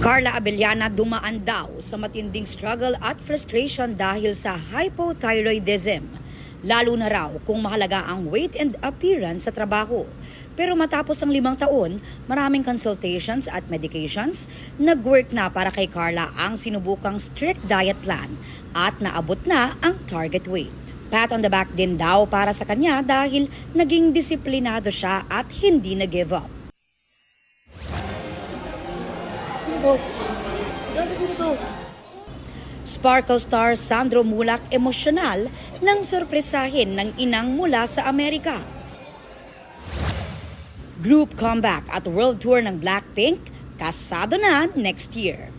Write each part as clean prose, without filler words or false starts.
Carla Abellana dumaan daw sa matinding struggle at frustration dahil sa hypothyroidism. Lalo na raw kung mahalaga ang weight and appearance sa trabaho. Pero matapos ang 5 taon, maraming consultations at medications, nag-work na para kay Carla ang sinubukang strict diet plan at naabot na ang target weight. Pat on the back din daw para sa kanya dahil naging disiplinado siya at hindi na-give up. Sparkle star Sandro Mulak emosyonal nang sorpresahin ng inang mula sa Amerika. Group comeback at world tour ng Blackpink, kasado na next year.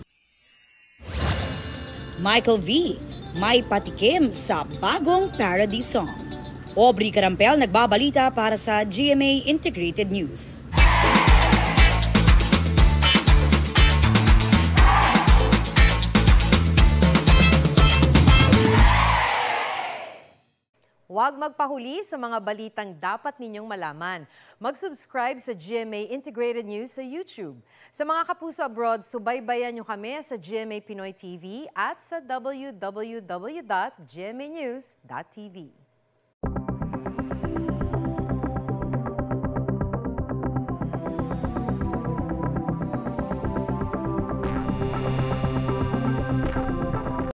Michael V, may patikim sa bagong parody song. Aubrey Carampel nagbabalita para sa GMA Integrated News. Huwag magpahuli sa mga balitang dapat ninyong malaman. Mag-subscribe sa GMA Integrated News sa YouTube. Sa mga kapuso abroad, subaybayan nyo kami sa GMA Pinoy TV at sa www.gmanews.tv.